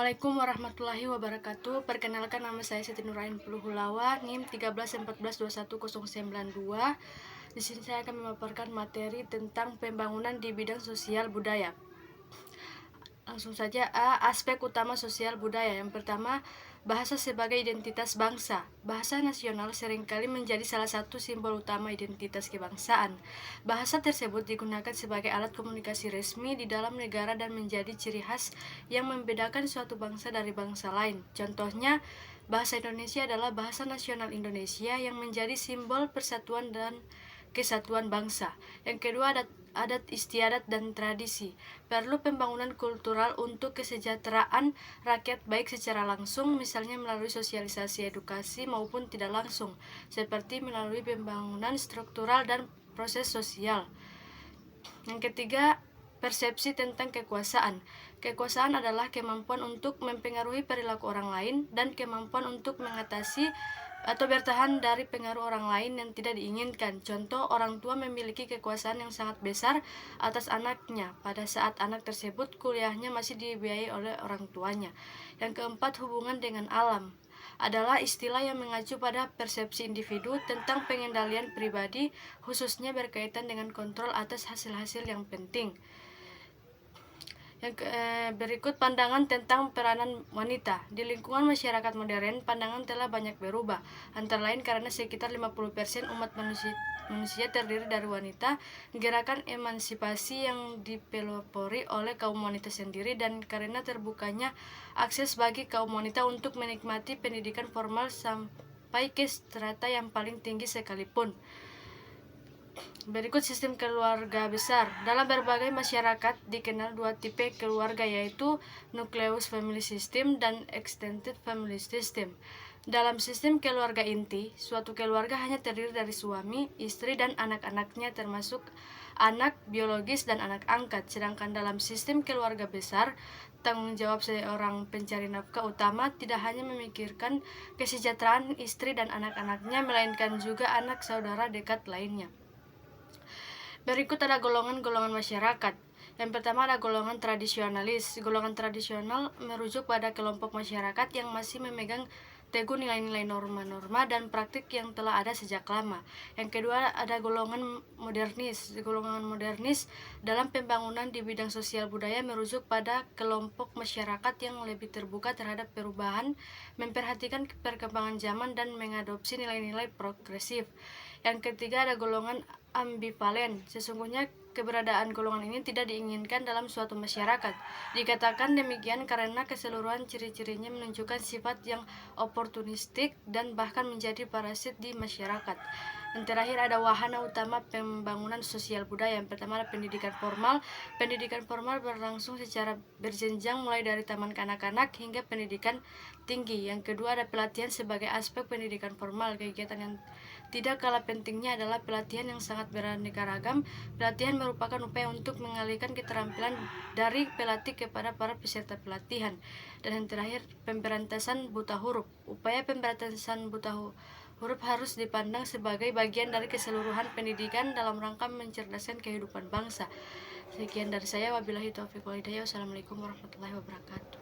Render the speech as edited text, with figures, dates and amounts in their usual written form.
Assalamualaikum warahmatullahi wabarakatuh. Perkenalkan, nama saya Siti Nurain Puluhulawa, NIM 13142192. Di sini saya akan memaparkan materi tentang pembangunan di bidang sosial budaya. Langsung saja, aspek utama sosial budaya. Yang pertama, bahasa sebagai identitas bangsa. Bahasa nasional seringkali menjadi salah satu simbol utama identitas kebangsaan. Bahasa tersebut digunakan sebagai alat komunikasi resmi di dalam negara dan menjadi ciri khas yang membedakan suatu bangsa dari bangsa lain. Contohnya, bahasa Indonesia adalah bahasa nasional Indonesia yang menjadi simbol persatuan dan kesatuan bangsa. Yang kedua, adat istiadat dan tradisi. Perlu pembangunan kultural untuk kesejahteraan rakyat baik secara langsung, misalnya melalui sosialisasi edukasi, maupun tidak langsung, seperti melalui pembangunan struktural dan proses sosial. Yang ketiga, persepsi tentang kekuasaan. Kekuasaan adalah kemampuan untuk mempengaruhi perilaku orang lain dan kemampuan untuk mengatasi atau bertahan dari pengaruh orang lain yang tidak diinginkan. Contoh, orang tua memiliki kekuasaan yang sangat besar atas anaknya pada saat anak tersebut kuliahnya masih dibiayai oleh orang tuanya. Yang keempat, hubungan dengan alam adalah istilah yang mengacu pada persepsi individu tentang pengendalian pribadi, khususnya berkaitan dengan kontrol atas hasil-hasil yang penting. Yang berikut, pandangan tentang peranan wanita. Di lingkungan masyarakat modern, pandangan telah banyak berubah, antara lain karena sekitar 50% umat manusia terdiri dari wanita, gerakan emansipasi yang dipelopori oleh kaum wanita sendiri, dan karena terbukanya akses bagi kaum wanita untuk menikmati pendidikan formal sampai ke strata yang paling tinggi sekalipun. Berikut sistem keluarga besar. Dalam berbagai masyarakat dikenal dua tipe keluarga, yaitu nucleus family system dan extended family system. Dalam sistem keluarga inti, suatu keluarga hanya terdiri dari suami, istri, dan anak-anaknya termasuk anak biologis dan anak angkat. Sedangkan dalam sistem keluarga besar, tanggung jawab seorang pencari nafkah utama tidak hanya memikirkan kesejahteraan istri dan anak-anaknya, melainkan juga anak saudara dekat lainnya. Berikut ada golongan-golongan masyarakat. Yang pertama ada golongan tradisionalis. Golongan tradisional merujuk pada kelompok masyarakat yang masih memegang teguh nilai-nilai norma-norma dan praktik yang telah ada sejak lama. Yang kedua ada golongan modernis. Golongan modernis dalam pembangunan di bidang sosial budaya merujuk pada kelompok masyarakat yang lebih terbuka terhadap perubahan, memperhatikan perkembangan zaman, dan mengadopsi nilai-nilai progresif. Yang ketiga ada golongan ambivalen. Sesungguhnya keberadaan golongan ini tidak diinginkan dalam suatu masyarakat. Dikatakan demikian karena keseluruhan ciri-cirinya menunjukkan sifat yang oportunistik dan bahkan menjadi parasit di masyarakat. Dan terakhir ada wahana utama pembangunan sosial budaya. Yang pertama ada pendidikan formal. Pendidikan formal berlangsung secara berjenjang mulai dari taman kanak-kanak hingga pendidikan tinggi. Yang kedua ada pelatihan sebagai aspek pendidikan formal. Kegiatan yang tidak kalah pentingnya adalah pelatihan yang sangat beraneka ragam. Pelatihan merupakan upaya untuk mengalihkan keterampilan dari pelatih kepada para peserta pelatihan. Dan yang terakhir, pemberantasan buta huruf. Upaya pemberantasan buta huruf harus dipandang sebagai bagian dari keseluruhan pendidikan dalam rangka mencerdaskan kehidupan bangsa. Sekian dari saya, wabillahi taufiq wal hidayah. Wassalamualaikum warahmatullahi wabarakatuh.